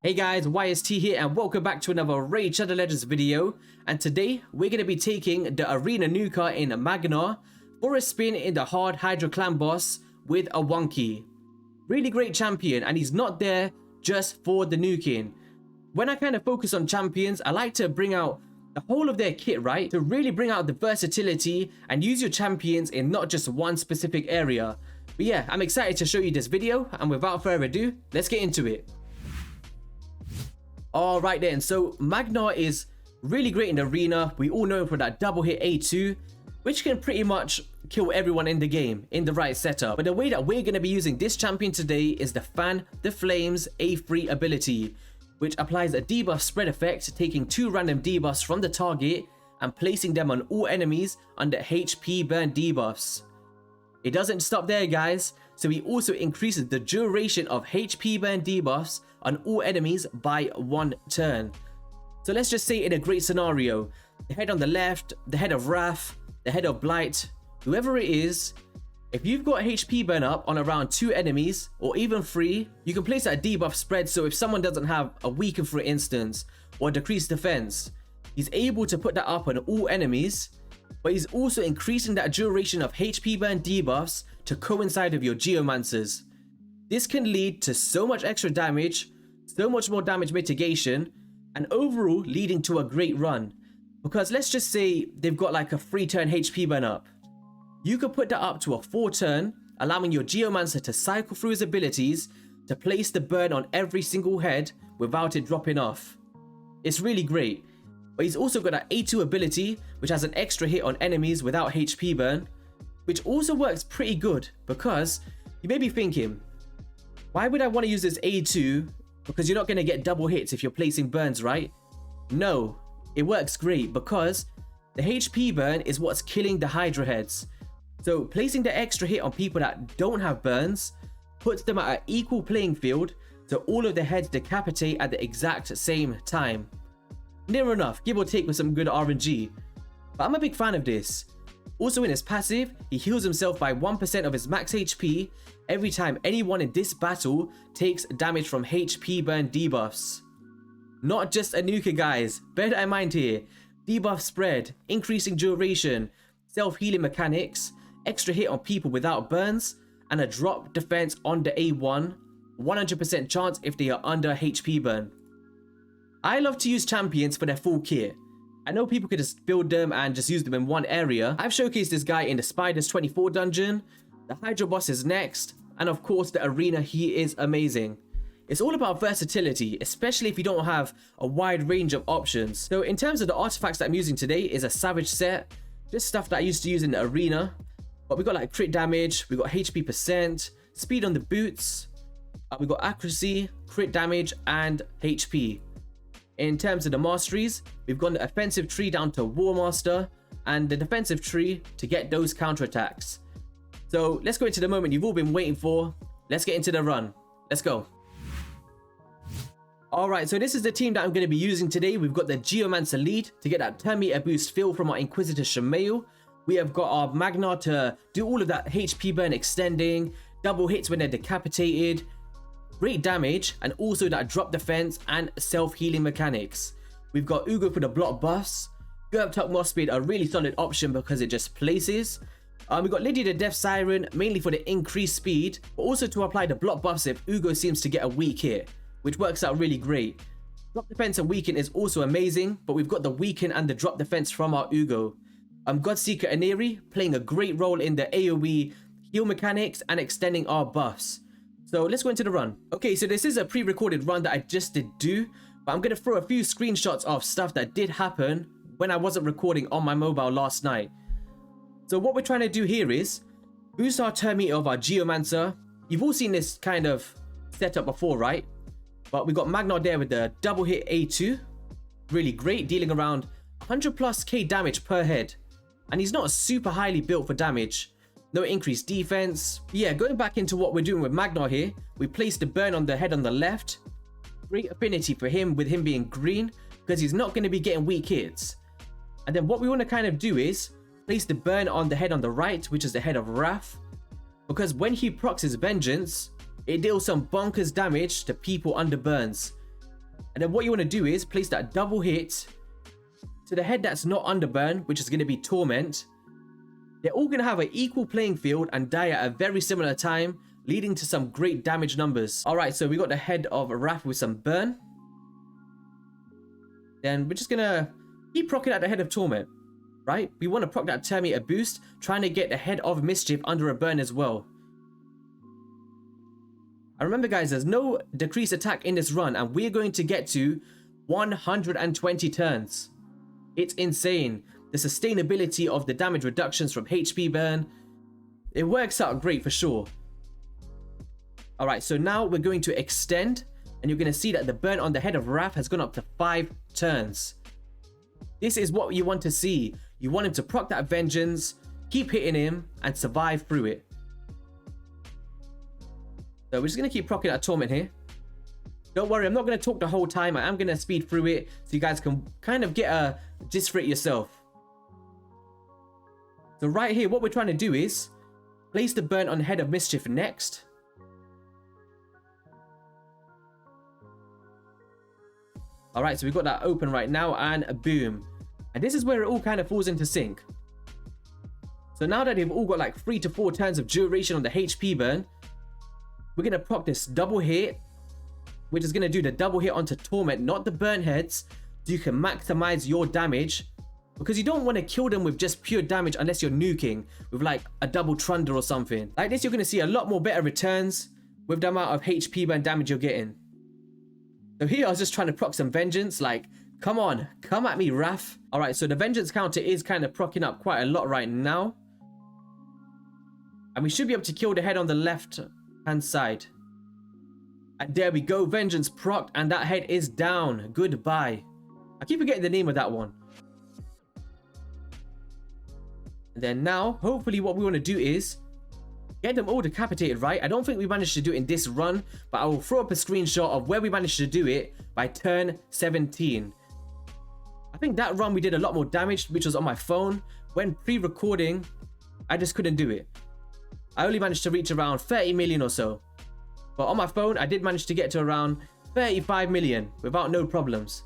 Hey guys, YST here and welcome back to another Raid Shadow Legends video. And today we're going to be taking the arena nuker in Magnaar for a spin in the hard HYDRA clan boss with a wonky. Really great champion, and he's not there just for the nuking. When I kind of focus on champions, I like to bring out the whole of their kit, right? To really bring out the versatility and use your champions in not just one specific area. But yeah, I'm excited to show you this video, and without further ado, let's get into it. Alright then, so Magnaar is really great in the arena. We all know him for that double hit A2, which can pretty much kill everyone in the game in the right setup. But the way that we're going to be using this champion today is the Fan the Flames A3 ability, which applies a debuff spread effect, taking 2 random debuffs from the target and placing them on all enemies under HP burn debuffs. It doesn't stop there, guys, so he also increases the duration of HP burn debuffs on all enemies by 1 turn. So let's just say in a great scenario, the head on the left, the head of Wrath, the head of Blight, whoever it is, if you've got HP burn up on around 2 enemies or even 3, you can place that debuff spread, so if someone doesn't have a weaken for instance or decreased defense, he's able to put that up on all enemies, but he's also increasing that duration of HP burn debuffs to coincide with your Geomancers. This can lead to so much extra damage, so much more damage mitigation, and overall leading to a great run. Because let's just say they've got like a 3-turn HP burn up. You could put that up to a 4-turn, allowing your Geomancer to cycle through his abilities to place the burn on every single head without it dropping off. It's really great. But he's also got that A2 ability, which has an extra hit on enemies without HP burn, which also works pretty good, because you may be thinking, why would I want to use this A2? Because you're not going to get double hits if you're placing burns, right? No, it works great because the HP burn is what's killing the HYDRA heads. So placing the extra hit on people that don't have burns puts them at an equal playing field, so all of their heads decapitate at the exact same time. Near enough, give or take with some good RNG. But I'm a big fan of this. Also in his passive, he heals himself by 1% of his max HP every time anyone in this battle takes damage from HP burn debuffs. Not just a nuker, guys, bear that in mind here. Debuff spread, increasing duration, self-healing mechanics, extra hit on people without burns, and a drop defense on the A1, 100% chance if they are under HP burn. I love to use champions for their full kit. I know people could just build them and just use them in one area. I've showcased this guy in the Spiders 24 dungeon, the HYDRA boss is next, and of course the arena. He is amazing. It's all about versatility, especially if you don't have a wide range of options. So in terms of the artifacts that I'm using today is a Savage set, just stuff that I used to use in the arena. But we got like crit damage, we got HP percent, speed on the boots, we got accuracy, crit damage, and HP. In terms of the masteries, we've gone the offensive tree down to War Master and the defensive tree to get those counterattacks. So let's go into the moment you've all been waiting for. Let's get into the run. Let's go. Alright, so this is the team that I'm going to be using today. We've got the Geomancer lead to get that 10 meter boost fill from our Inquisitor Shamail. We have got our Magnaar to do all of that HP burn extending, double hits when they're decapitated, great damage, and also that drop defense and self-healing mechanics. We've got Ugo for the block buffs. Go up top Moss Speed, a really solid option because it just places. We've got Lydia the Death Siren, mainly for the increased speed, but also to apply the block buffs if Ugo seems to get a weak hit, which works out really great. Drop defense and weaken is also amazing, but we've got the weaken and the drop defense from our Ugo. Godseeker Aneri playing a great role in the AoE heal mechanics and extending our buffs. So let's go into the run. Okay, so this is a pre-recorded run that I just did do, but I'm going to throw a few screenshots of stuff that did happen when I wasn't recording on my mobile last night. So what we're trying to do here is boost our turn meter of our Geomancer. You've all seen this kind of setup before, right? But we got Magnaar there with the double hit A2. Really great, dealing around 100+ damage per head. And he's not super highly built for damage. No increased defense. Yeah, going back into what we're doing with Magnaar here, we placed the burn on the head on the left. Great affinity for him with him being green, because he's not going to be getting weak hits. And then what we want to kind of do is place the burn on the head on the right, which is the head of Wrath, because when he procs his vengeance, it deals some bonkers damage to people under burns. And then what you want to do is place that double hit to the head that's not under burn, which is going to be torment. They're all going to have an equal playing field and die at a very similar time, leading to some great damage numbers. Alright, so we got the head of Wrath with some burn. Then we're just going to keep proccing at the head of torment, right? We want to proc that Terminator boost, trying to get the head of Mischief under a burn as well. And remember guys, there's no decreased attack in this run, and we're going to get to 120 turns. It's insane. The sustainability of the damage reductions from HP burn, it works out great for sure. Alright, so now we're going to extend, and you're going to see that the burn on the head of Wrath has gone up to 5 turns. This is what you want to see. You want him to proc that vengeance, keep hitting him, and survive through it. So we're just going to keep proccing that torment here. Don't worry, I'm not going to talk the whole time. I am going to speed through it so you guys can kind of get a gist for it yourself. So right here, what we're trying to do is place the burn on the head of Mischief next. Alright, so we've got that open right now, and boom. And this is where it all kind of falls into sync. So now that they've all got like 3 to 4 turns of duration on the HP burn, we're going to proc this double hit, which is going to do the double hit onto torment, not the burn heads, so you can maximize your damage. Because you don't want to kill them with just pure damage unless you're nuking with like a double Trunder or something. Like this, you're going to see a lot more better returns with the amount of HP burn damage you're getting. So here I was just trying to proc some vengeance, like, come on, come at me, Wrath. Alright, so the vengeance counter is kind of procking up quite a lot right now. And we should be able to kill the head on the left hand side. And there we go, vengeance procced, and that head is down. Goodbye. I keep forgetting the name of that one. And then now, hopefully what we want to do is get them all decapitated, right? I don't think we managed to do it in this run, but I will throw up a screenshot of where we managed to do it by turn 17. I think that run we did a lot more damage, which was on my phone. When pre-recording, I just couldn't do it. I only managed to reach around 30 million or so. But on my phone, I did manage to get to around 35 million without no problems.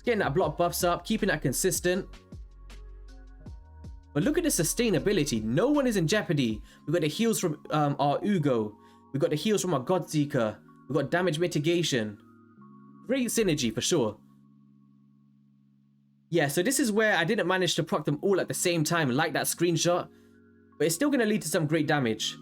Getting that block buffs up, keeping that consistent. But look at the sustainability. No one is in jeopardy. We've got the heals from our Ugo. We've got the heals from our Godseeker. We've got damage mitigation. Great synergy for sure. Yeah, so this is where I didn't manage to proc them all at the same time like that screenshot. But it's still going to lead to some great damage.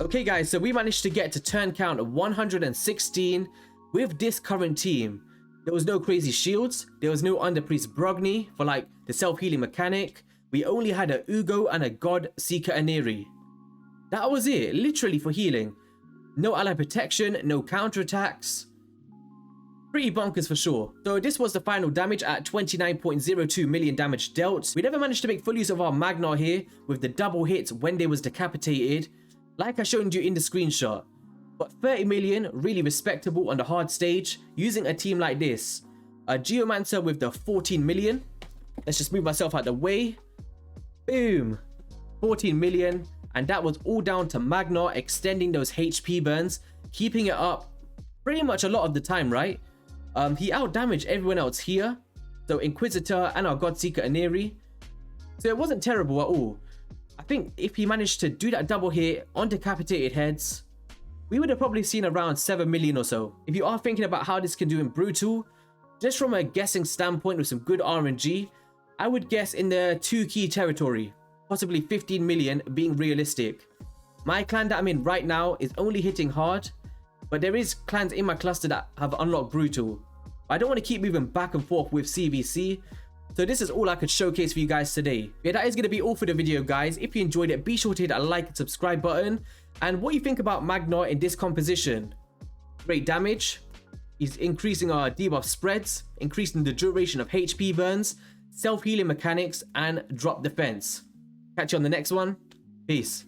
Okay guys, so we managed to get to turn count of 116 with this current team. There was no crazy shields, there was no Underpriest Brogni for like the self-healing mechanic. We only had a Ugo and a God Seeker Aneri. That was it, literally for healing. No ally protection, no counterattacks. Pretty bonkers for sure. So this was the final damage at 29.02 million damage dealt. We never managed to make full use of our Magnaar here with the double hits when they was decapitated, like I showed you in the screenshot. But 30 million, really respectable on the hard stage, using a team like this. A Geomancer with the 14 million. Let's just move myself out the way. Boom. 14 million. And that was all down to Magnaar extending those HP burns, keeping it up pretty much a lot of the time, right? He outdamaged everyone else here. So Inquisitor and our Godseeker Aneri. So it wasn't terrible at all. I think if he managed to do that double hit on decapitated heads, we would have probably seen around 7 million or so. If you are thinking about how this can do in Brutal, just from a guessing standpoint with some good RNG, I would guess in the 2 key territory, possibly 15 million being realistic. My clan that I'm in right now is only hitting hard, but there is clans in my cluster that have unlocked Brutal. I don't want to keep moving back and forth with CVC, so this is all I could showcase for you guys today. Yeah, that is going to be all for the video, guys. If you enjoyed it, be sure to hit that like and subscribe button. And what you think about Magnaar in this composition? Great damage. He's increasing our debuff spreads, increasing the duration of HP burns, self-healing mechanics, and drop defense. Catch you on the next one. Peace.